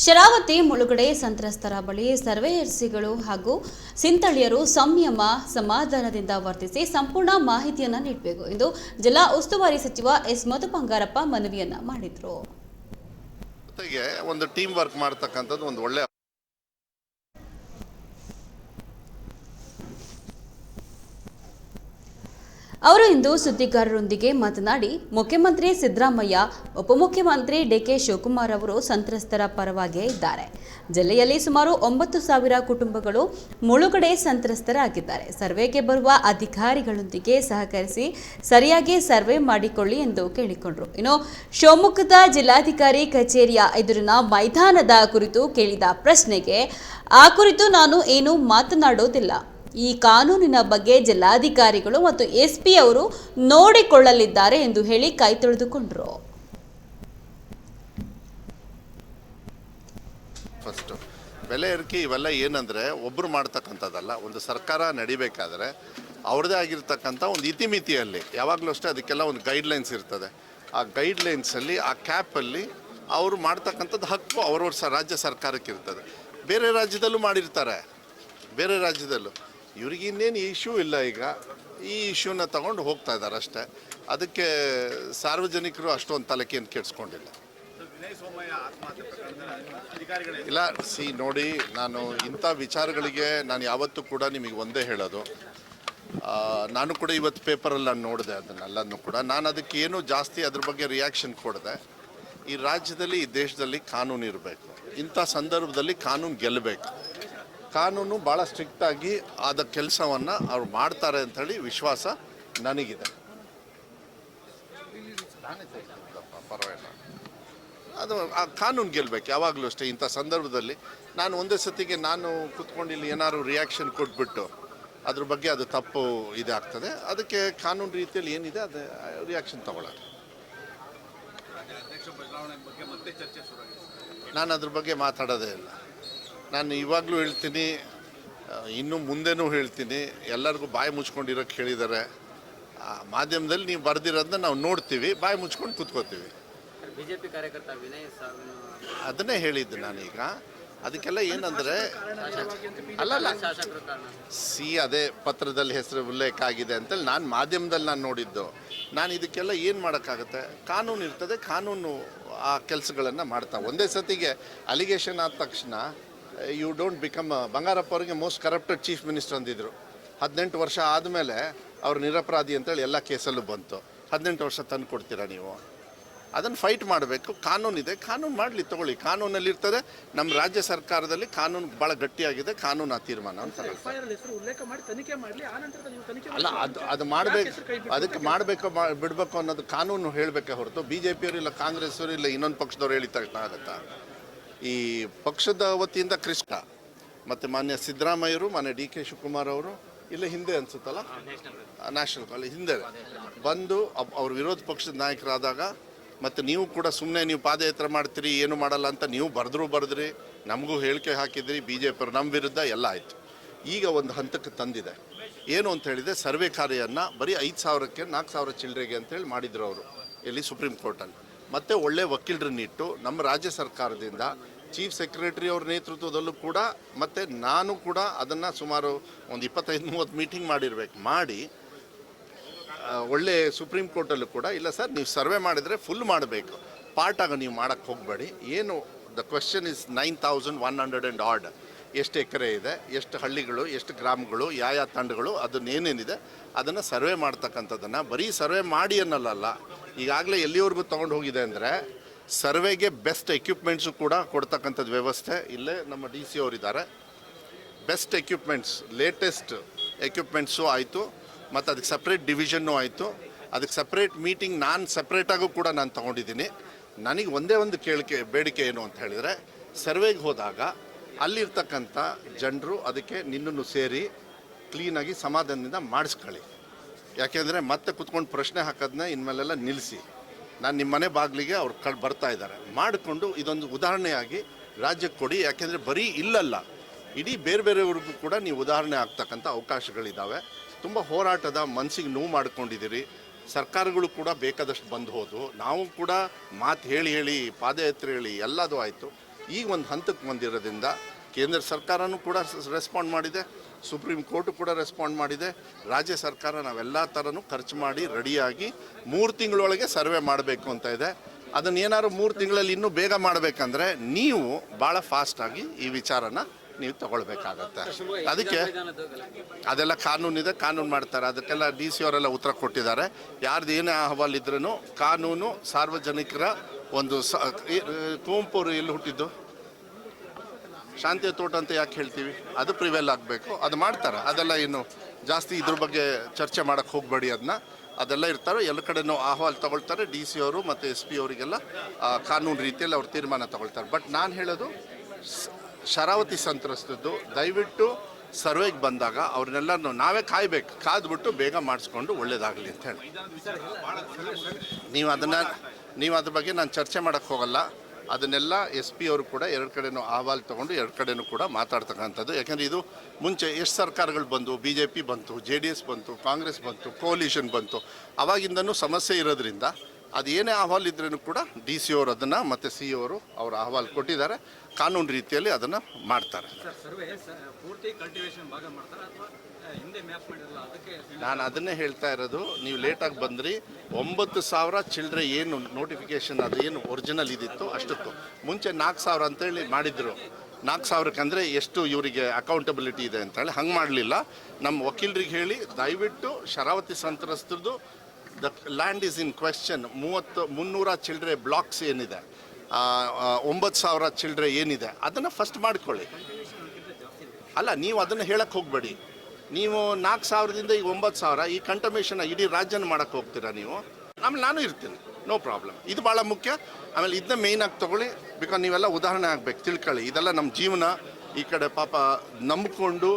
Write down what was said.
ಶರಾವತಿ ಮುಳುಗಡೆ ಸಂತ್ರಸ್ತರ ಬಳಿ ಸರ್ವೇಯರ್ಸಿಗಳು ಹಾಗೂ ಸಿಂತಳಿಯರು ಸಂಯಮ ಸಮಾಧಾನದಿಂದ ವರ್ತಿಸಿ ಸಂಪೂರ್ಣ ಮಾಹಿತಿಯನ್ನು ನೀಡಬೇಕು ಎಂದು ಜಿಲ್ಲಾ ಉಸ್ತುವಾರಿ ಸಚಿವ ಎಸ್ ಮಧು ಬಂಗಾರಪ್ಪ ಮನವಿಯನ್ನ ಮಾಡಿದರು. ಒಂದು ಟೀಮ್ ವರ್ಕ್ ಮಾಡತಕ್ಕಂಥದ್ದು ಒಂದು ಒಳ್ಳೆ ಅವರು ಇಂದು ಸುದ್ದಿಗಾರರೊಂದಿಗೆ ಮಾತನಾಡಿ ಮುಖ್ಯಮಂತ್ರಿ ಸಿದ್ದರಾಮಯ್ಯ, ಉಪಮುಖ್ಯಮಂತ್ರಿ ಡಿಕೆ ಶಿವಕುಮಾರ್ ಅವರು ಸಂತ್ರಸ್ತರ ಪರವಾಗಿಯೇ ಇದ್ದಾರೆ. ಜಿಲ್ಲೆಯಲ್ಲಿ ಸುಮಾರು 9,000 ಕುಟುಂಬಗಳು ಮುಳುಗಡೆ ಸಂತ್ರಸ್ತರಾಗಿದ್ದಾರೆ. ಸರ್ವೆಗೆ ಬರುವ ಅಧಿಕಾರಿಗಳೊಂದಿಗೆ ಸಹಕರಿಸಿ ಸರಿಯಾಗಿ ಸರ್ವೆ ಮಾಡಿಕೊಳ್ಳಿ ಎಂದು ಕೇಳಿಕೊಂಡರು. ಇನ್ನು ಶಿವಮೊಗ್ಗದ ಜಿಲ್ಲಾಧಿಕಾರಿ ಕಚೇರಿಯ ಎದುರಿನ ಮೈದಾನದ ಕುರಿತು ಕೇಳಿದ ಪ್ರಶ್ನೆಗೆ ಆ ಕುರಿತು ನಾನು ಏನು ಮಾತನಾಡೋದಿಲ್ಲ, ಈ ಕಾನೂನಿನ ಬಗ್ಗೆ ಜಿಲ್ಲಾಧಿಕಾರಿಗಳು ಮತ್ತು ಎಸ್ಪಿ ಅವರು ನೋಡಿಕೊಳ್ಳಲಿದ್ದಾರೆ ಎಂದು ಹೇಳಿ ಕೈ ತೊಳೆದುಕೊಂಡರು. ಫಸ್ಟ್ ಬೆಲೆ ಏರಿಕೆ ಇವೆಲ್ಲ ಏನಂದ್ರೆ ಒಬ್ಬರು ಮಾಡ್ತಕ್ಕಂಥದ್ದಲ್ಲ. ಒಂದು ಸರ್ಕಾರ ನಡಿಬೇಕಾದ್ರೆ ಅವ್ರದ್ದೇ ಆಗಿರ್ತಕ್ಕಂಥ ಒಂದು ಇತಿಮಿತಿಯಲ್ಲಿ ಯಾವಾಗಲೂ ಅಷ್ಟೇ ಅದಕ್ಕೆಲ್ಲ ಒಂದು ಗೈಡ್ಲೈನ್ಸ್ ಇರ್ತದೆ. ಆ ಗೈಡ್ಲೈನ್ಸಲ್ಲಿ ಆ ಕ್ಯಾಪಲ್ಲಿ ಅವರು ಮಾಡ್ತಕ್ಕಂಥದ್ದು ಹಕ್ಕು ಅವ್ರವ್ರ ರಾಜ್ಯ ಸರ್ಕಾರಕ್ಕೆ ಇರ್ತದೆ. ಬೇರೆ ರಾಜ್ಯದಲ್ಲೂ ಮಾಡಿರ್ತಾರೆ, ಬೇರೆ ರಾಜ್ಯದಲ್ಲೂ. ಇವ್ರಿಗೆ ಇನ್ನೇನು ಇಶ್ಯೂ ಇಲ್ಲ. ಈಗ ಈ ಇಶ್ಯೂನ ತಗೊಂಡು ಹೋಗ್ತಾ ಇದ್ದಾರೆ ಅಷ್ಟೇ. ಅದಕ್ಕೆ ಸಾರ್ವಜನಿಕರು ಅಷ್ಟೊಂದು ತಲೆಕೇನು ಕೆಡಿಸ್ಕೊಂಡಿಲ್ಲ. ಇಲ್ಲ ನೋಡಿ, ನಾನು ಇಂಥ ವಿಚಾರಗಳಿಗೆ ನಾನು ಯಾವತ್ತೂ ಕೂಡ ನಿಮಗೆ ಒಂದೇ ಹೇಳೋದು. ನಾನು ಕೂಡ ಇವತ್ತು ಪೇಪರಲ್ಲಿ ನಾನು ನೋಡಿದೆ ಅದನ್ನೆಲ್ಲನೂ ಕೂಡ. ನಾನು ಅದಕ್ಕೆ ಏನು ಜಾಸ್ತಿ ಅದ್ರ ಬಗ್ಗೆ ರಿಯಾಕ್ಷನ್ ಕೊಡಿದೆ. ಈ ರಾಜ್ಯದಲ್ಲಿ, ಈ ದೇಶದಲ್ಲಿ ಕಾನೂನು ಇರಬೇಕು. ಇಂಥ ಸಂದರ್ಭದಲ್ಲಿ ಕಾನೂನು ಗೆಲ್ಲಬೇಕು. ಕಾನೂನು ಭಾಳ ಸ್ಟ್ರಿಕ್ಟಾಗಿ ಆದ ಕೆಲಸವನ್ನು ಅವ್ರು ಮಾಡ್ತಾರೆ ಅಂಥೇಳಿ ವಿಶ್ವಾಸ ನನಗಿದೆ. ಪರವಾಗಿಲ್ಲ, ಅದು ಆ ಕಾನೂನು ಗೆಲ್ಲಬೇಕು ಯಾವಾಗಲೂ ಅಷ್ಟೇ. ಇಂಥ ಸಂದರ್ಭದಲ್ಲಿ ನಾನು ಒಂದೇ ಸತಿಗೆ ನಾನು ಕೂತ್ಕೊಂಡು ಇಲ್ಲಿ ಏನಾದ್ರು ರಿಯಾಕ್ಷನ್ ಕೊಟ್ಬಿಟ್ಟು ಅದ್ರ ಬಗ್ಗೆ ಅದು ತಪ್ಪು ಇದಾಗ್ತದೆ. ಅದಕ್ಕೆ ಕಾನೂನು ರೀತಿಯಲ್ಲಿ ಏನಿದೆ ಅದು ರಿಯಾಕ್ಷನ್ ತಗೊಳ್ಳೋದು. ನಾನು ಅದ್ರ ಬಗ್ಗೆ ಮಾತಾಡೋದೇ ಇಲ್ಲ. ನಾನು ಇವಾಗಲೂ ಹೇಳ್ತೀನಿ, ಇನ್ನು ಮುಂದೆನೂ ಹೇಳ್ತೀನಿ, ಎಲ್ಲರಿಗೂ ಬಾಯಿ ಮುಚ್ಕೊಂಡಿರೋಕ್ಕೆ ಹೇಳಿದ್ದಾರೆ. ಮಾಧ್ಯಮದಲ್ಲಿ ನೀವು ಬರೆದಿರೋದನ್ನ ನಾವು ನೋಡ್ತೀವಿ, ಬಾಯಿ ಮುಚ್ಕೊಂಡು ಕೂತ್ಕೋತೀವಿ. ಬಿಜೆಪಿ ಕಾರ್ಯಕರ್ತ ವಿನಯ್ ಅದನ್ನೇ ಹೇಳಿದ್ದು ನಾನೀಗ. ಅದಕ್ಕೆಲ್ಲ ಏನಂದರೆ ಅಲ್ಲಲ್ಲ ಅದೇ ಪತ್ರದಲ್ಲಿ ಹೆಸರು ಉಲ್ಲೇಖ ಆಗಿದೆ ಅಂತೇಳಿ ನಾನು ಮಾಧ್ಯಮದಲ್ಲಿ ನಾನು ನೋಡಿದ್ದು. ನಾನು ಇದಕ್ಕೆಲ್ಲ ಏನು ಮಾಡೋಕ್ಕಾಗುತ್ತೆ? ಕಾನೂನು ಇರ್ತದೆ, ಕಾನೂನು ಆ ಕೆಲಸಗಳನ್ನು ಮಾಡ್ತಾ. ಒಂದೇ ಸತಿಗೆ ಅಲಿಗೇಷನ್ ಆದ ತಕ್ಷಣ ಯು ಡೋಂಟ್ ಬಿಕಮ್. ಬಂಗಾರಪ್ಪ ಅವರಿಗೆ ಮೋಸ್ಟ್ ಕರಪ್ಟೆಡ್ ಚೀಫ್ ಮಿನಿಸ್ಟರ್ ಅಂದಿದ್ರು. 18 ವರ್ಷ ಆದಮೇಲೆ ಅವ್ರು ನಿರಪರಾಧಿ ಅಂತೇಳಿ ಎಲ್ಲ ಕೇಸಲ್ಲೂ ಬಂತು. 18 ವರ್ಷ ತಂದು ಕೊಡ್ತೀರಾ ನೀವು? ಅದನ್ನು ಫೈಟ್ ಮಾಡಬೇಕು. ಕಾನೂನಿದೆ, ಕಾನೂನು ಮಾಡಲಿ, ತಗೊಳ್ಳಿ. ಕಾನೂನಲ್ಲಿರ್ತದೆ. ನಮ್ಮ ರಾಜ್ಯ ಸರ್ಕಾರದಲ್ಲಿ ಕಾನೂನು ಭಾಳ ಗಟ್ಟಿಯಾಗಿದೆ. ಕಾನೂನು ಆ ತೀರ್ಮಾನ ಅಂತ ಅಲ್ಲ, ಅದು ಮಾಡಬೇಕು. ಅದಕ್ಕೆ ಮಾಡಬೇಕು ಬಿಡಬೇಕು ಅನ್ನೋದು ಕಾನೂನು ಹೇಳಬೇಕೆ ಹೊರತು BJP ಇಲ್ಲ ಕಾಂಗ್ರೆಸ್ ಅವರು ಇಲ್ಲ ಇನ್ನೊಂದು ಪಕ್ಷದವ್ರು ಹೇಳಿದ ತಕ್ಷಣ ಆಗುತ್ತಾ? ಈ ಪಕ್ಷದ ವತಿಯಿಂದ ಕೃಷ್ಣ ಮತ್ತು ಮಾನ್ಯ ಸಿದ್ದರಾಮಯ್ಯರು, ಮಾನ್ಯ DK ಶಿವಕುಮಾರ್ ಅವರು ಇಲ್ಲ ಹಿಂದೆ ಅನಿಸುತ್ತಲ್ಲ, ನ್ಯಾಷನಲ್ ಕಾಲೇಜ್ ಹಿಂದೆ ಬಂದು ಅವ್ರ ವಿರೋಧ ಪಕ್ಷದ ನಾಯಕರಾದಾಗ, ಮತ್ತು ನೀವು ಕೂಡ ಸುಮ್ಮನೆ ನೀವು ಪಾದಯಾತ್ರೆ ಮಾಡ್ತೀರಿ, ಏನು ಮಾಡಲ್ಲ ಅಂತ ನೀವು ಬರೆದ್ರಿ, ನಮಗೂ ಹೇಳಿಕೆ ಹಾಕಿದ್ರಿ. BJP ಅವರು ನಮ್ಮ ವಿರುದ್ಧ ಎಲ್ಲ ಆಯಿತು. ಈಗ ಒಂದು ಹಂತಕ್ಕೆ ತಂದಿದೆ. ಏನು ಅಂತ ಹೇಳಿದೆ, ಸರ್ವೆ ಕಾರ್ಯವನ್ನು ಬರೀ 5,000ಕ್ಕೆ 4,000 ಚಿಲ್ಲರೆಗೆ ಅಂತೇಳಿ ಮಾಡಿದ್ರು ಅವರು ಇಲ್ಲಿ ಸುಪ್ರೀಂ ಕೋರ್ಟಲ್ಲಿ. ಮತ್ತು ಒಳ್ಳೆ ವಕೀಲರನ್ನಿಟ್ಟು ನಮ್ಮ ರಾಜ್ಯ ಸರ್ಕಾರದಿಂದ ಚೀಫ್ ಸೆಕ್ರೆಟರಿ ಅವ್ರ ನೇತೃತ್ವದಲ್ಲೂ ಕೂಡ, ಮತ್ತು ನಾನು ಕೂಡ ಅದನ್ನು ಸುಮಾರು ಒಂದು 25-30 ಮೀಟಿಂಗ್ ಮಾಡಿ ಒಳ್ಳೆ ಸುಪ್ರೀಂ ಕೋರ್ಟಲ್ಲೂ ಕೂಡ ಇಲ್ಲ ಸರ್, ನೀವು ಸರ್ವೆ ಮಾಡಿದರೆ ಫುಲ್ ಮಾಡಬೇಕು, ಪಾರ್ಟಾಗಿ ನೀವು ಮಾಡೋಕ್ಕೆ ಹೋಗಬೇಡಿ. ಏನು the question is 9,100 and odd. ಎಷ್ಟು ಎಕರೆ ಇದೆ, ಎಷ್ಟು ಹಳ್ಳಿಗಳು, ಎಷ್ಟು ಗ್ರಾಮಗಳು, ಯಾವ ತಂಡಗಳು, ಅದನ್ನೇನೇನಿದೆ ಅದನ್ನು ಸರ್ವೆ ಮಾಡ್ತಕ್ಕಂಥದ್ದನ್ನು ಬರೀ ಸರ್ವೆ ಮಾಡಿ ಅನ್ನಲ್ಲ. ಈಗಾಗಲೇ ಎಲ್ಲಿವರೆಗೂ ತೊಗೊಂಡು ಹೋಗಿದೆ ಅಂದರೆ ಸರ್ವೆಗೆ ಬೆಸ್ಟ್ ಎಕ್ವಿಪ್ಮೆಂಟ್ಸು ಕೂಡ ಕೊಡ್ತಕ್ಕಂಥದ್ದು ವ್ಯವಸ್ಥೆ ಇಲ್ಲೇ ನಮ್ಮ DC ಅವರಿದ್ದಾರೆ. ಬೆಸ್ಟ್ ಎಕ್ವಿಪ್ಮೆಂಟ್ಸ್, ಲೇಟೆಸ್ಟ್ ಎಕ್ವಿಪ್ಮೆಂಟ್ಸು ಆಯಿತು, ಮತ್ತು ಅದಕ್ಕೆ ಸಪ್ರೇಟ್ ಡಿವಿಷನ್ನು ಆಯಿತು. ಅದಕ್ಕೆ ಸಪ್ರೇಟ್ ಮೀಟಿಂಗ್ ನಾನು ಸಪ್ರೇಟಾಗೂ ಕೂಡ ನಾನು ತೊಗೊಂಡಿದ್ದೀನಿ. ನನಗೆ ಒಂದೇ ಒಂದು ಬೇಡಿಕೆ ಏನು ಅಂತ ಹೇಳಿದರೆ, ಸರ್ವೆಗೆ ಹೋದಾಗ ಅಲ್ಲಿರ್ತಕ್ಕಂಥ ಜನರು ಅದಕ್ಕೆ ನಿನ್ನನ್ನು ಸೇರಿ ಕ್ಲೀನಾಗಿ ಸಮಾಧಾನದಿಂದ ಮಾಡಿಸ್ಕೊಳ್ಳಿ. ಯಾಕೆಂದರೆ ಮತ್ತೆ ಕುತ್ಕೊಂಡು ಪ್ರಶ್ನೆ ಹಾಕೋದನ್ನ ಇನ್ಮೇಲೆಲ್ಲ ನಿಲ್ಲಿಸಿ. ನಾನು ನಿಮ್ಮ ಮನೆ ಬಾಗಿಲಿಗೆ ಅವ್ರು ಬರ್ತಾ ಇದ್ದಾರೆ, ಮಾಡಿಕೊಂಡು ಇದೊಂದು ಉದಾಹರಣೆಯಾಗಿ ರಾಜ್ಯಕ್ಕೆ ಕೊಡಿ. ಯಾಕೆಂದರೆ ಬರೀ ಇಲ್ಲಲ್ಲ, ಇಡೀ ಬೇರೆಯವ್ರಿಗೂ ಕೂಡ ನೀವು ಉದಾಹರಣೆ ಆಗ್ತಕ್ಕಂಥ ಅವಕಾಶಗಳಿದ್ದಾವೆ. ತುಂಬ ಹೋರಾಟದ ಮನಸ್ಸಿಗೆ ನೋವು ಮಾಡ್ಕೊಂಡಿದ್ದೀರಿ. ಸರ್ಕಾರಗಳು ಕೂಡ ಬೇಕಾದಷ್ಟು ಬಂದು ಹೋದವು. ನಾವು ಕೂಡ ಮಾತು ಹೇಳಿ ಪಾದಯಾತ್ರೆ ಹೇಳಿ ಎಲ್ಲದೂ ಆಯಿತು. ಈಗ ಒಂದು ಹಂತಕ್ಕೆ ಬಂದಿರೋದ್ರಿಂದ ಕೇಂದ್ರ ಸರ್ಕಾರನೂ ಕೂಡ ರೆಸ್ಪಾಂಡ್ ಮಾಡಿದೆ, ಸುಪ್ರೀಂ ಕೋರ್ಟು ಕೂಡ ರೆಸ್ಪಾಂಡ್ ಮಾಡಿದೆ, ರಾಜ್ಯ ಸರ್ಕಾರ ನಾವೆಲ್ಲ ಥರನೂ ಖರ್ಚು ಮಾಡಿ ರೆಡಿಯಾಗಿ 3 ತಿಂಗಳೊಳಗೆ ಸರ್ವೆ ಮಾಡಬೇಕು ಅಂತ ಇದೆ. ಅದನ್ನು ಏನಾದ್ರು 3 ತಿಂಗಳಲ್ಲಿ ಇನ್ನೂ ಬೇಗ ಮಾಡಬೇಕಂದ್ರೆ ನೀವು ಭಾಳ ಫಾಸ್ಟಾಗಿ ಈ ವಿಚಾರನ ನೀವು ತಗೊಳ್ಬೇಕಾಗತ್ತೆ. ಅದಕ್ಕೆ ಅದೆಲ್ಲ ಕಾನೂನಿದೆ, ಕಾನೂನು ಮಾಡ್ತಾರೆ. ಅದಕ್ಕೆಲ್ಲ DC ಅವರೆಲ್ಲ ಉತ್ತರ ಕೊಟ್ಟಿದ್ದಾರೆ. ಯಾರ್ದು ಏನೇ ಅಹವಾಲು ಇದ್ರೂ ಕಾನೂನು ಸಾರ್ವಜನಿಕರ ಒಂದು ಕುವೆಂಪು ಅವರು ಎಲ್ಲಿ ಹುಟ್ಟಿದ್ದು, ಶಾಂತಿಯ ತೋಟ ಅಂತ ಯಾಕೆ ಹೇಳ್ತೀವಿ, ಅದು ಪ್ರಿವೇಲ್ ಆಗಬೇಕು, ಅದು ಮಾಡ್ತಾರೆ. ಅದೆಲ್ಲ ಇನ್ನು ಜಾಸ್ತಿ ಇದ್ರ ಬಗ್ಗೆ ಚರ್ಚೆ ಮಾಡೋಕ್ಕೆ ಹೋಗಬೇಡಿ. ಅದೆಲ್ಲ ಇರ್ತಾರೆ. ಎಲ್ಲ ಕಡೆನೂ ಅಹವಾಲು ತಗೊಳ್ತಾರೆ. DC ಅವರು ಮತ್ತು SP ಅವರಿಗೆಲ್ಲ ಕಾನೂನು ರೀತಿಯಲ್ಲಿ ಅವ್ರು ತೀರ್ಮಾನ ತಗೊಳ್ತಾರೆ. ಬಟ್ ನಾನು ಹೇಳೋದು ಶರಾವತಿ ಸಂತ್ರಸ್ತದ್ದು ದಯವಿಟ್ಟು ಸರ್ವೆಗೆ ಬಂದಾಗ ಅವ್ರನ್ನೆಲ್ಲ ನಾವೇ ಕಾದ್ಬಿಟ್ಟು ಬೇಗ ಮಾಡಿಸ್ಕೊಂಡು ಒಳ್ಳೇದಾಗಲಿ ಅಂತ ಹೇಳಿ. ನೀವು ಅದ್ರ ಬಗ್ಗೆ ನಾನು ಚರ್ಚೆ ಮಾಡೋಕ್ಕೆ ಹೋಗಲ್ಲ. ಅದನ್ನೆಲ್ಲ SP ಅವರು ಕೂಡ 2 ಕಡೆನೂ ಅಹವಾಲು ತೊಗೊಂಡು 2 ಕಡೆನೂ ಕೂಡ ಮಾತಾಡ್ತಕ್ಕಂಥದ್ದು. ಯಾಕೆಂದರೆ ಇದು ಮುಂಚೆ ಎಷ್ಟು ಸರ್ಕಾರಗಳು ಬಂದು, BJP ಬಂತು, JDS ಬಂತು, ಕಾಂಗ್ರೆಸ್ ಬಂತು, ಕೋಲಿಷನ್ ಬಂತು, ಅವಾಗಿಂದನೂ ಸಮಸ್ಯೆ ಇರೋದ್ರಿಂದ ಅದು ಏನೇ ಅಹವಾಲು ಇದ್ರೂ ಕೂಡ DC ಅವರು ಅದನ್ನು ಮತ್ತು CO ಅವರು ಅವ್ರ ಅಹವಾಲು ಕೊಟ್ಟಿದ್ದಾರೆ. ಕಾನೂನು ರೀತಿಯಲ್ಲಿ ಅದನ್ನು ಮಾಡ್ತಾರೆ. ನಾನು ಅದನ್ನೇ ಹೇಳ್ತಾ ಇರೋದು. ನೀವು ಲೇಟಾಗಿ ಬಂದ್ರಿ. 9,000 ಚಿಲ್ಲರೆ ಏನು ನೋಟಿಫಿಕೇಷನ್ ಅದು ಏನು ಒರಿಜಿನಲ್ ಇದಿತ್ತು ಅಷ್ಟಕ್ಕೂ ಮುಂಚೆ 4,000 ಅಂತೇಳಿ ಮಾಡಿದ್ರು. 4,000ಕ್ಕೆ ಅಂದರೆ ಎಷ್ಟು ಇವರಿಗೆ ಅಕೌಂಟಬಿಲಿಟಿ ಇದೆ ಅಂತೇಳಿ ಹಂಗೆ ಮಾಡಲಿಲ್ಲ. ನಮ್ಮ ವಕೀಲರಿಗೆ ಹೇಳಿ ದಯವಿಟ್ಟು ಶರಾವತಿ ಸಂತ್ರಸ್ತರದ್ದು the land is in question 300 ಚಿಲ್ಲರೆ ಬ್ಲಾಕ್ಸ್ ಏನಿದೆ, 9,000 ಚಿಲ್ಲರೆ ಏನಿದೆ ಅದನ್ನು ಫಸ್ಟ್ ಮಾಡ್ಕೊಳ್ಳಿ. ಅಲ್ಲ, ನೀವು ಅದನ್ನು ಹೇಳಕ್ಕೆ ಹೋಗಬೇಡಿ. ನೀವು 4,000ದಿಂದ ಈಗ 9,000 ಈ ಕಂಟಮೇಷನ್ ಇಡೀ ರಾಜ್ಯನ ಮಾಡೋಕ್ಕೆ ಹೋಗ್ತೀರಾ ನೀವು. ಆಮೇಲೆ ನಾನು ಇರ್ತೀನಿ, ನೋ ಪ್ರಾಬ್ಲಮ್. ಇದು ಭಾಳ ಮುಖ್ಯ. ಆಮೇಲೆ ಇದನ್ನ ಮೇಯ್ನಾಗಿ ತೊಗೊಳ್ಳಿ. ಬಿಕಾಸ್ ನೀವೆಲ್ಲ ಉದಾಹರಣೆ ಆಗಬೇಕು, ತಿಳ್ಕೊಳ್ಳಿ. ಇದೆಲ್ಲ ನಮ್ಮ ಜೀವನ. ಈ ಕಡೆ ಪಾಪ ನಂಬಿಕೊಂಡು